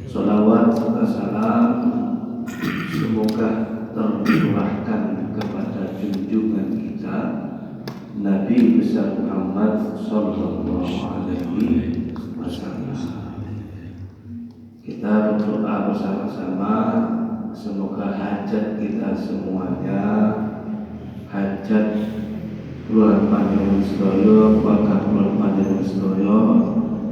Salawat serta salam semoga tercurahkan kepada junjungan kita Nabi besar Muhammad Sallallahu Alaihi Wasallam. Kita berdoa bersama-sama semoga hajat kita semuanya, hajat keluarga panjang sedaya, keluarga panjang sedaya,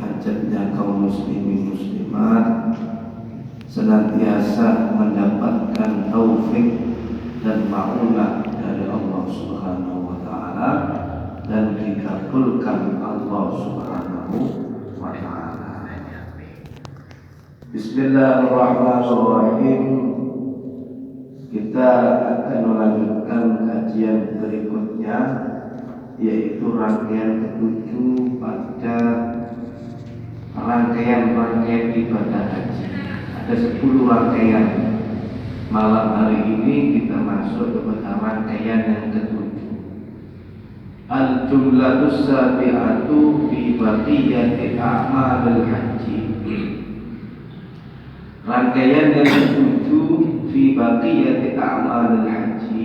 hajatnya kaum muslimin muslimat senantiasa mendapatkan taufik dan ma'unah dari Allah Subhanahu wa taala dan dikabulkan Allah Subhanahu wa taala. Bismillahirrahmanirrahim. Kita akan melanjutkan kajian berikutnya, yaitu rangkaian ketujuh pada rangkaian ibadah haji. Ada 10 rangkaian. Malam hari ini kita masuk kepada rangkaian yang ketujuh. Al-jumlatus sabi'atu fi baqiyati a'malil haji. Rangkaian yang ketujuh fi baqiyati a'malil haji,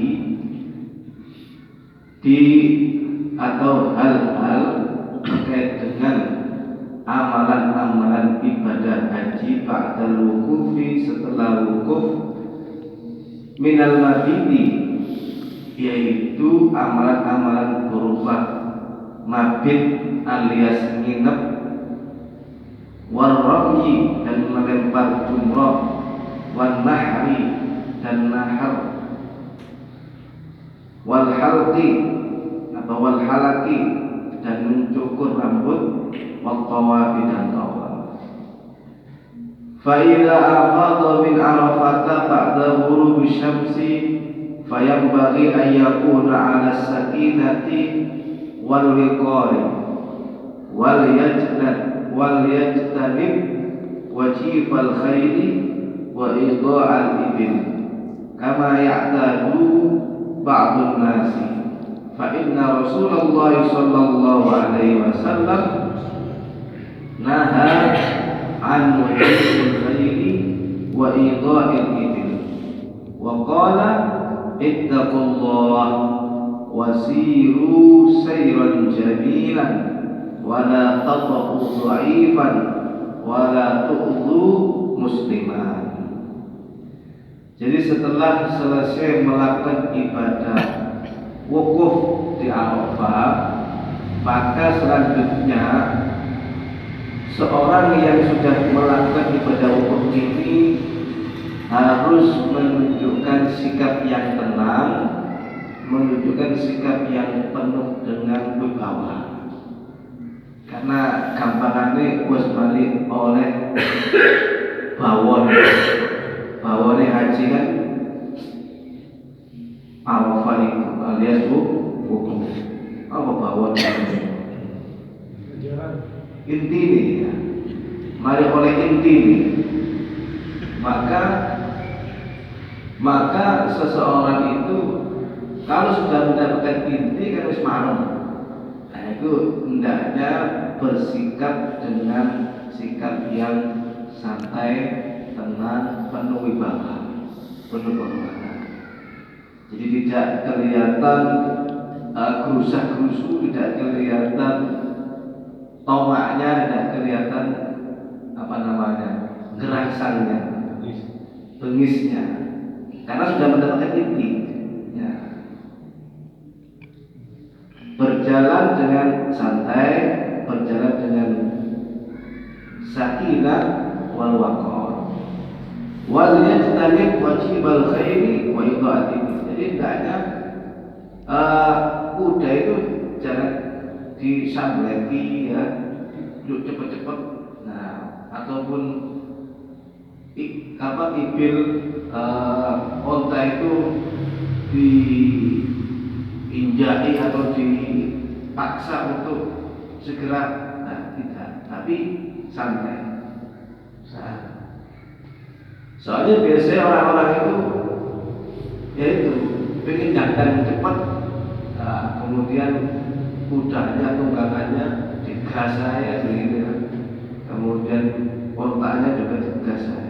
di atau hal-hal terkait dengan amalan-amalan ibadah haji ba'dal wukufi, setelah wukuf, minal mabiti, yaitu amalan-amalan berupa mabit alias nginep, wal ramyi dan melempar jumrah, wal nahri dan nahar, wal halqi atau wal halaki dan mencukur rambut, wal tawafi dan tawaf. Fa idza afadha min arafata ba'da ghurubi syamsi fayanbaghi an yakuna 'ala sakinati wal wiqari wal yajtanib wajibal khayli wa idha'al ibil kama ya'tadu ba'dun nasi. Fa inna Rasulullah sallallahu alaihi wasallam naha an wajibul khayli wa idha'il ibil wa qala ittaqullah wasiru sayran jamilan wa la taqu dha'ifan wa la tu'dhu musliman. Jadi setelah selesai melakukan ibadah wukuf di Arafah, maka selanjutnya seorang yang sudah melakukan ibadah wukuf ini harus menunjukkan sikap yang tenang, menunjukkan sikap yang penuh dengan wibawa. Karena gampangannya wis balik oleh bawone haji kan Arafah itu alias wukuf. Apa bawon? Inti ini ya. Mari oleh inti ini. Maka seseorang itu kalau sudah mendapatkan inti kan harus malam. Nah itu hendaknya bersikap dengan sikap yang santai, tenang, penuh wibawa, penuh kehormatan. Jadi tidak kelihatan gerusak-gerusu, tidak kelihatan tomaknya, tidak kelihatan gerasannya, bengisnya, karena sudah mendapatkan inti. Ya. Berjalan dengan santai, berjalan dengan sakinah wal waqar, wal yajtanib wajibal khairi wa idha'ati. Jadi hendaknya kuda itu jangan disambleti ya, cepet-cepet. Nah, ataupun ibil onta itu diinjai atau dipaksa untuk segera. Nah, tidak, tapi santai. Soalnya biasanya orang-orang itu yaitu pengen datang cepat, nah, kemudian kudanya, tunggangannya digas saya begitu, kemudian ontanya juga digas saya.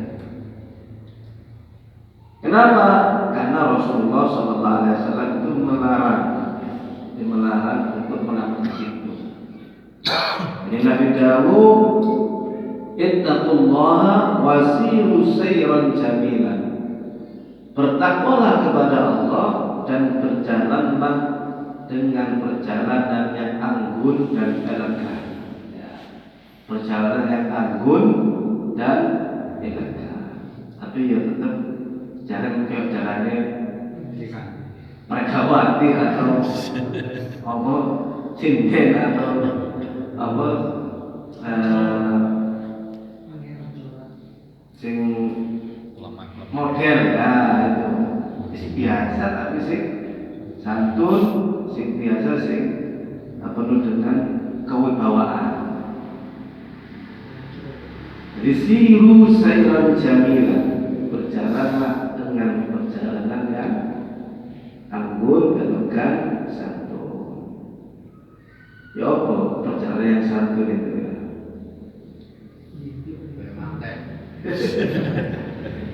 Kenapa? Karena Rasulullah SAW itu melarang untuk melakukan itu. Ini Nabi Dawud, ittaqullaha wasiru sayran jamilan. Bertakwalah kepada Allah dan berjalanlah dengan perjalanan yang anggun dan elegan. Perjalanan yang anggun dan elegan. Tapi ya tetap jangan kayak jalannya Megawati atau apa sinden atau apa sing model ya itu sing biasa tapi sing santun, sing biasa sing penuh dengan kewibawaan. Jadi siru sayran jamilan, berjalanlah dengan perjalanan yang anggun, elegan, santun. Ya apa perjalanan yang santun itu ya?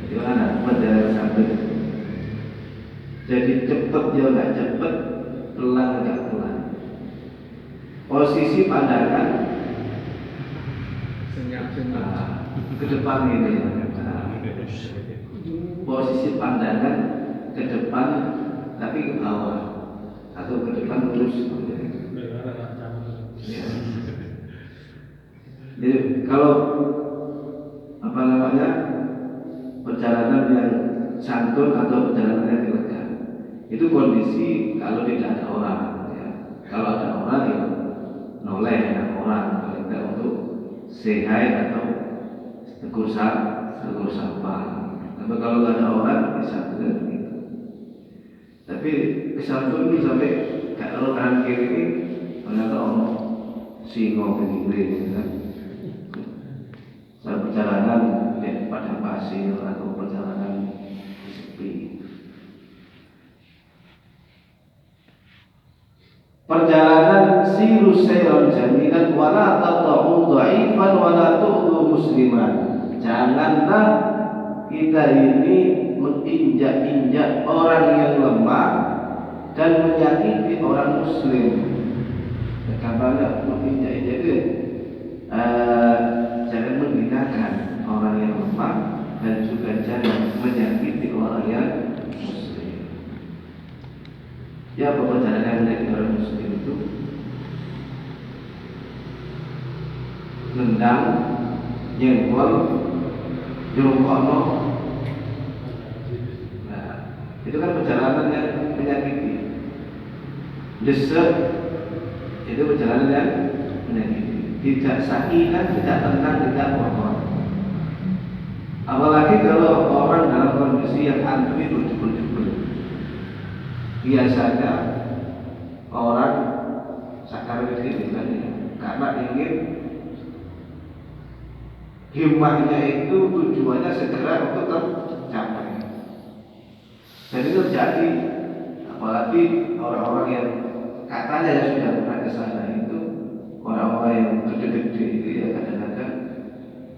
Gimana perjalanan santun? Jadi cepat ya nggak cepat, pelan nggak pelan. Posisi pandangan ke depan ini. Posisi pandangan ke depan tapi ke bawah atau ke depan terus. Ya. Jadi kalau apa namanya perjalanan yang santun atau perjalanan yang elegan itu kondisi kalau tidak ada orang. Ya. Kalau ada orang ya noleh orang paling tidak untuk say hi atau tegur sapa. Tapi kalau nggak ada orang bisa begitu. Tapi kesantun itu sampai kalau kanan kiri ini ternyata orang singo begini kan. Saat perjalanan di padang pasir atau perjalanan sepi. Perjalanan siru sayran jamilan wala taqta'u dha'ifan wala tu'dhu musliman. Janganlah kita ini menginjak-injak orang yang lemah dan menyakiti orang muslim. Kabarnya menginjak-injak itu jangan menghinakan orang yang lemah dan juga jangan menyakiti orang yang muslim. Ya, perjalanan dari orang muslim itu nendang, nyenggol, jongkono. Nah, itu kan perjalanan yang menyakiti. Desek itu perjalanan yang menyakiti. Tidak sakinan, tidak tenang, tidak kotor. Apalagi kalau orang dalam kondisi yang antri berjubel-jubel. Biasanya orang sakar ini karena ingin himmahnya itu tujuannya segera untuk tercapai. Dan itu terjadi, apalagi orang-orang yang katanya yang sudah pernah ke sana itu orang-orang yang gede-gede itu ya kadang-kadang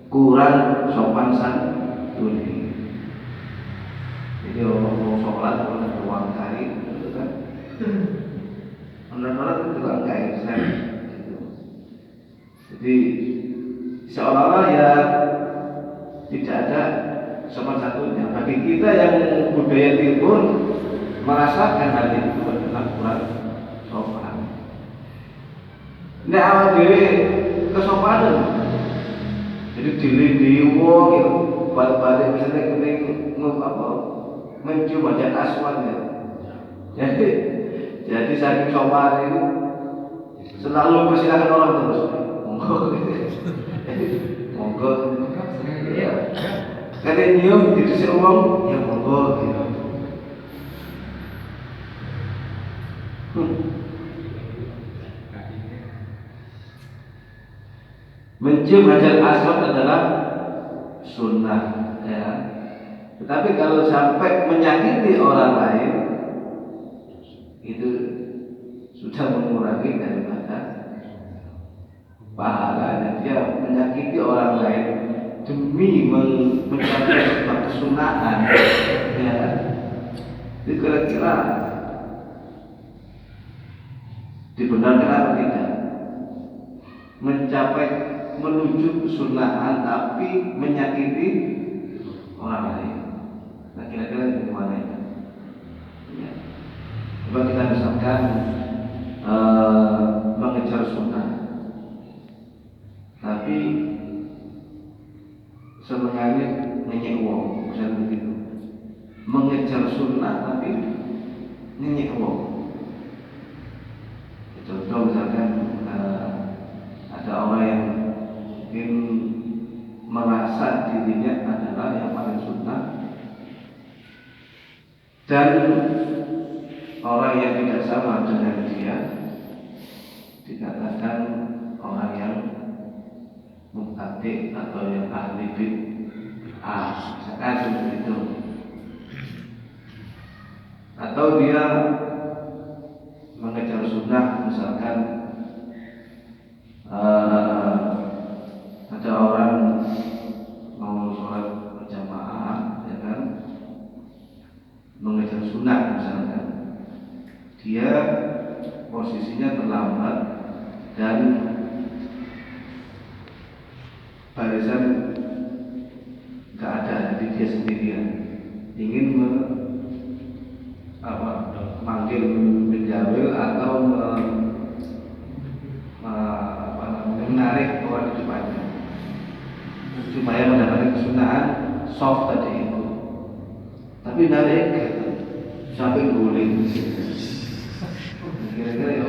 kurang sopan santun. Jadi orang mau sholat orang ruang kari itu kan, orang-orang itu ruang kari gitu. Jadi seolah-olah ya tidak ada sopan santunnya. Bagi kita yang budaya timur merasakan hal itu adalah kurang sopan. Nek awak dhewe kesopanan. Jadi dilindungi wong gitu. Balik-balik misalnya kening mencium wajah aswan ya. Jadi saking sopan itu selalu persilakan orang terus. Monggo. Iya. Kate nyium didhisik wong, ya monggo gitu. Mencium hajar aswad adalah sunnah ya. Tetapi kalau sampai menyakiti orang lain itu sudah mengurangi daripada pahalanya. Dia menyakiti orang lain demi mencapai sebuah kesunahan, ya. Itu kira-kira dibenarkan atau tidak? Mencapai menuju kesunahan tapi menyakiti orang lain. Nah, kira-kira bagaimana itu? Ya. Coba kita misalkan mengejar sunnah, tapi senengannya ngenyek wong, misalnya begitu. Mengejar sunnah tapi ngenyek wong. Contoh misalkan ada orang yang mungkin merasa dirinya adalah yang paling sunnah, dan orang yang tidak sama dengan dia dikatakan orang yang mubtadi' atau yang ahli bid'ah, misalkan seperti itu. Atau dia mengejar sunnah, misalkan ada orang mau sholat berjamaah, ya kan, mengejar sunnah misalkan, dia posisinya terlambat dan barisan nggak ada, jadi dia sendirian ingin manggil menjawil atau menarik orang di depannya supaya mendapatkan kesunahan soft tadi itu, tapi narik sampai guling. Kira-kira ya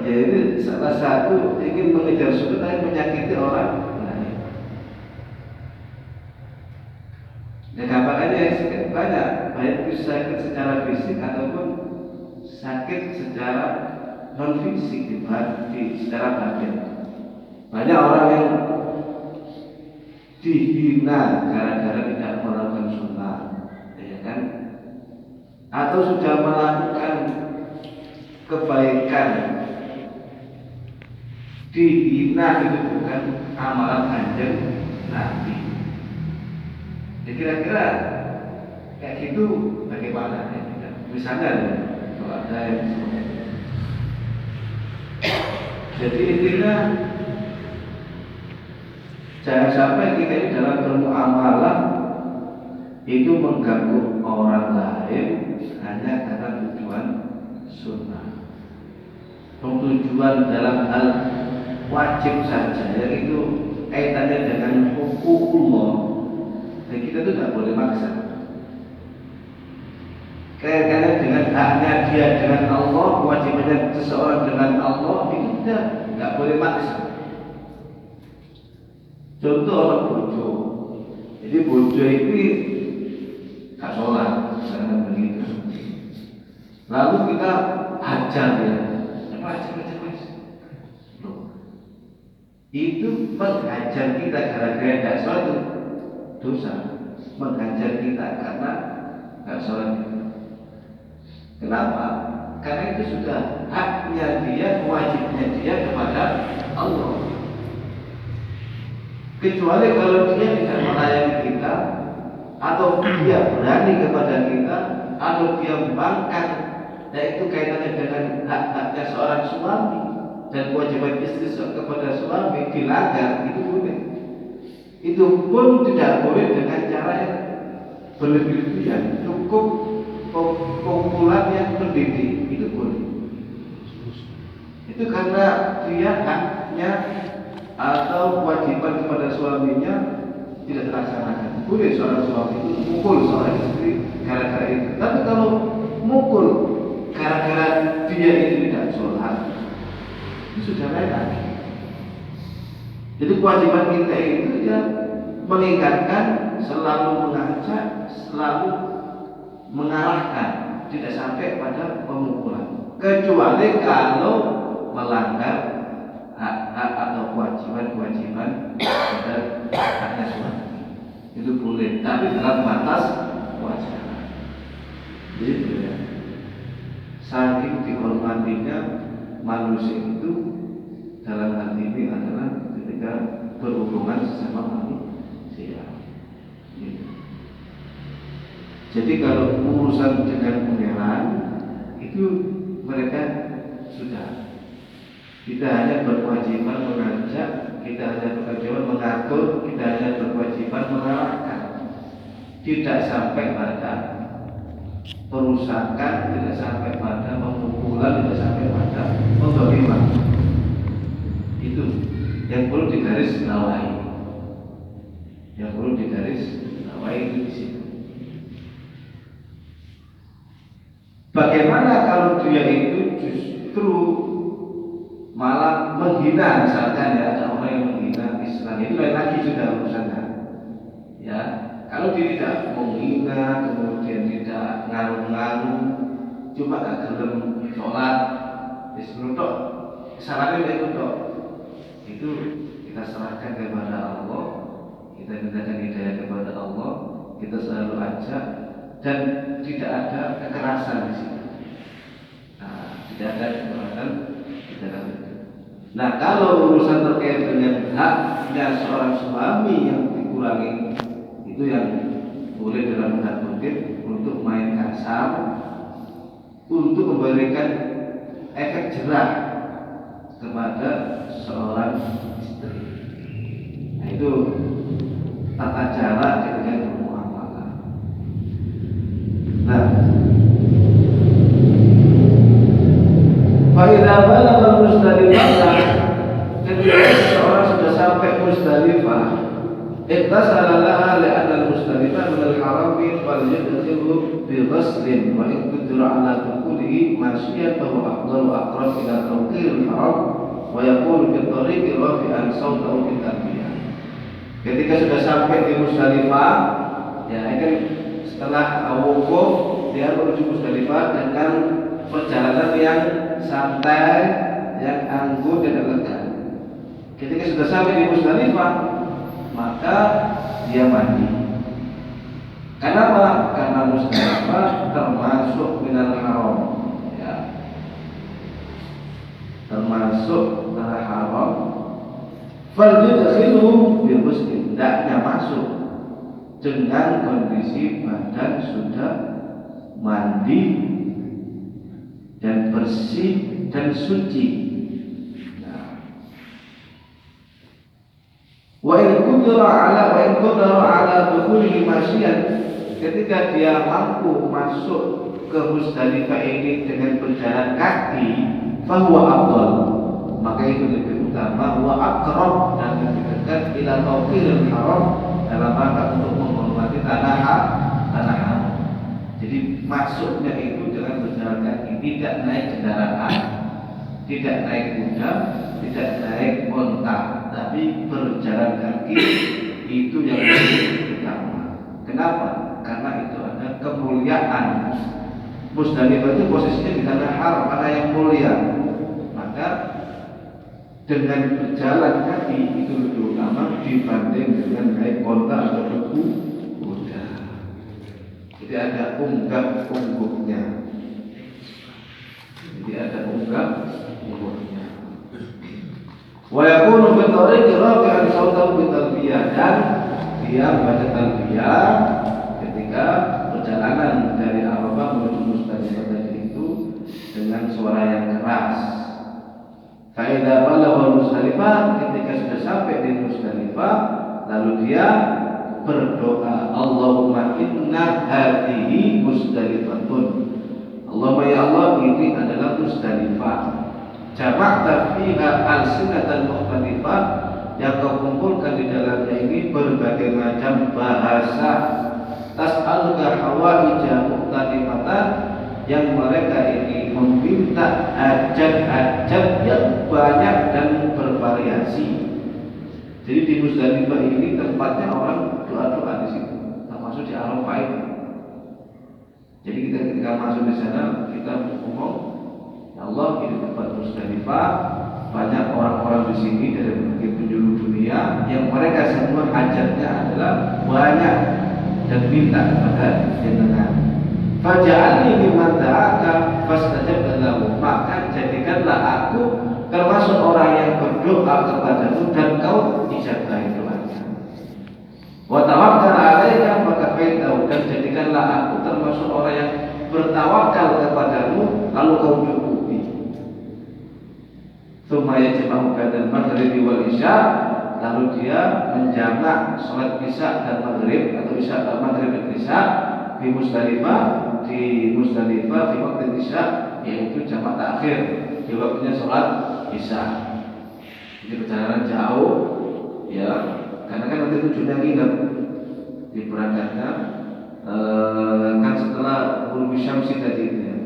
jadi salah satu ingin mengejar sunnah yang menyakiti orang lain. Dan gambarannya banyak, baik itu sakit secara fisik ataupun sakit secara non fisik secara batin. Banyak orang yang dihina gara-gara tidak melakukan sunnah, ya kan? Atau sudah melakukan kebaikan, dihina, itu bukan amalan anjing Nabi. Ya, kira-kira kayak gitu bagaimana? Ya, misalnya kalau ada yang seperti itu. Jadi intinya jangan sampai kita ini dalam bermuamalah itu mengganggu orang lain hanya karena tujuan sunnah. Tujuan dalam hal wajib saja, yaitu kaitannya dengan hukumullah. Dan kita itu tidak boleh maksa. Kaitannya dengan haknya dia dengan Allah, kewajibannya seseorang dengan Allah, itu kita tidak boleh maksa. Contoh orang bojo. Jadi bojo ini gak sholat, misalnya begitu. Lalu kita hajar dia. Itu menghajar kita gara-gara tidak sholat itu dosa. Menghajar kita karena tidak sholat itu. Kenapa? Karena itu sudah haknya dia, wajibnya dia kepada Allah. Kecuali kalau dia tidak melayani kita, atau dia berani kepada kita, atau dia membangkang, yaitu kaitannya dengan hak-haknya seorang suami dan kewajiban istri kepada suami dilanggar, itu boleh. Itu pun tidak boleh dengan cara yang berlebihan, cukup kumpulan yang mendidik, itu boleh. Itu karena dia haknya atau kewajiban kepada suaminya tidak terlaksanakan. Boleh seorang suami itu mukul seorang istri gara-gara itu. Tapi kalau mukul gara-gara dia itu tidak sholat, itu sudah lain lagi. Jadi kewajiban kita itu ya mengingatkan, selalu mengajak, selalu mengarahkan, tidak sampai pada pemukulan. Kecuali kalau melanggar hak-hak atau kewajiban-kewajiban pada haknya suami, itu boleh, tapi dalam batas wajar. Jadi ya, saking dihormatinya manusia itu dalam hal ini adalah ketika berhubungan dengan sesama manusia. Gitu. Jadi kalau urusan dengan pangeran itu mereka sudah. Kita hanya berkewajiban mengajak, kita hanya berkewajiban mengatur, kita hanya berkewajiban mengarahkan. Tidak sampai pada perusakan, tidak sampai pada pemukulan, tidak sampai pada penzaliman. Itu yang perlu digarisbawahi. Yang perlu digarisbawahi itu di situ. Bagaimana kalau dia itu justru malah menghina, misalkan ya, ada orang yang menghina Islam, itu lain lagi sudah urusannya. Ya, kalau dia tidak menghina, kemudian tidak ngaruh-ngaruh, cuma tak gelem sholat, disebut kesalahan itu kita serahkan kepada Allah, kita mintakan hidayah kepada Allah, kita selalu ajak, dan tidak ada kekerasan di sini. Nah, tidak ada kekerasan di dalam itu. Nah, kalau urusan terkait dengan haknya seorang suami yang dikurangi, itu yang boleh dalam tanda kutip untuk main kasar, untuk memberikan efek jerah kepada seorang istri. Nah, itu tata cara dengan bermuamalah. Nah, Faidah balagha Muzdalifah, ketika seseorang sudah sampai Muzdalifah, iktasala laha li'anna Muzdalifah min al-harami falyadkhilhu bi ghuslin wa in qadara ala dukulihi masyiyan fa huwa afdalu aqrab ila tawqir al-haram wa yaqulu bi tariqi rafi'an sawtahu bil anbiya. Ketika sudah sampai di Muzdalifah, ya kan setelah wukuf dia menuju Muzdalifah dengan perjalanan yang santai, yang anggun dan elegan. Ketika sudah sampai di Muzdalifah, maka dia mandi. Kenapa? Karena Muzdalifah termasuk minal haram, ya. Termasuk minal haram. Falyadkhilhu bi ghuslin, hendaknya masuk dengan kondisi badan sudah mandi dan bersih dan suci. Nah, wa in qadara ala dukhuli masyian, ketika dia mampu masuk ke Muzdalifah ini dengan berjalan kaki, fa huwa afdal, maka itu lebih utama, wa aqrab, dan lebih dekat ila tawqiril haram, dalam rangka untuk menghormati tanah haram. Jadi maksudnya itu dengan berjalan kaki, tidak naik kendaraan, tidak naik kuda, tidak naik onta, tapi berjalan kaki itu yang lebih utama. Kenapa? Karena itu ada kemuliaan. Muzdalifah itu posisinya di tanah haram, tanah yang mulia. Maka dengan berjalan kaki itu lebih utama dibanding dengan naik onta atau kuda. Jadi ada unggah-ungguknya. Wa yakunu bi tariqi rafi'an sautahu bi talbiyah, dan dia membaca talbiyah ketika perjalanan dari Arafah menuju Muzdalifah tadi itu dengan suara yang keras. Fa idza balagha Muzdalifah, ketika sudah sampai di Muzdalifah, lalu dia berdoa, Allahumma inna hadhihi Muzdalifatun, Allahumma ya Allah, ini adalah Muzdalifah. Jama'ta fiha al-sinatan mukhtalifah, yang kau kumpulkan di dalamnya ini berbagai macam bahasa. Tas'aluka hawaija mukhtalifatan, yang mereka ini meminta hajat-hajat yang banyak dan bervariasi. Jadi di Muzdalifah ini tempatnya orang doa-doa di situ, termasuk di Arafah itu. Jadi kita ketika masuk di sana, kita ngomong, ya Allah, ini tempat Muzdalifah, banyak orang-orang di sini dari berbagai penjuru dunia yang mereka semua hajatnya adalah banyak dan minta kepada Jenengan. Faj'alni mimman da'aka fastajab lahu, maka jadikanlah aku termasuk orang yang berdoa kepadamu dan kau ijabahi doanya. atawakkal alaika fakafaytahu, dan jadikanlah aku termasuk orang yang bertawakal kepadamu lalu kau cukupi. Tsumma yajma'u bainal maghribi wal isya, lalu dia menjamak salat isya dan maghrib atau isya dan maghrib dan isya di Musdalifah fi waktu isya, yaitu jamak takhir di waktunya salat isya. Jadi perjalanan jauh ya, karena kan nanti tujuannya nginep diberangkatkan kan setelah ghurub syamsi tadi itu ya.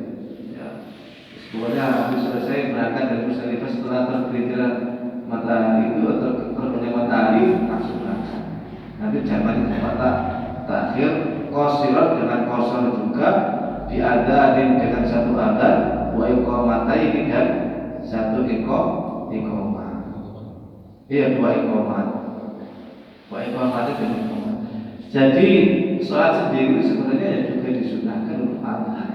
Pokoknya habis selesai berangkat dari Musdalifah setelah terbitnya matahari itu atau terbitnya matahari langsung berangkat. Nanti jamaknya jamak takhir, qasiran dengan qasar juga, diadain dengan satu adan, wa iqamataini dan satu iqamah. Iya, dua iqamah. Wa iqamataini dan iqamah. Jadi sholat sendiri sebenarnya ya juga disunahkan untuk adhan.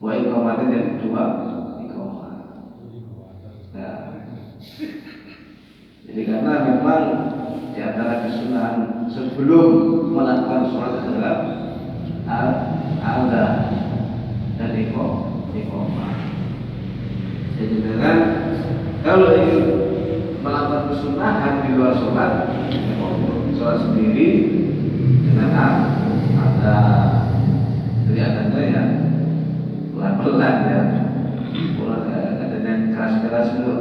Wa iqamataini dan dua iqamah. Nah, jadi karena memang di antara kesunahan sebelum melakukan sholat adalah adhan dan iqamah. Jadi dengan kalau ingin melakukan kesunahan di luar sholat sendiri dengan ada jadi adanya ya pelan-pelan ya, adanya keras-keras dulu.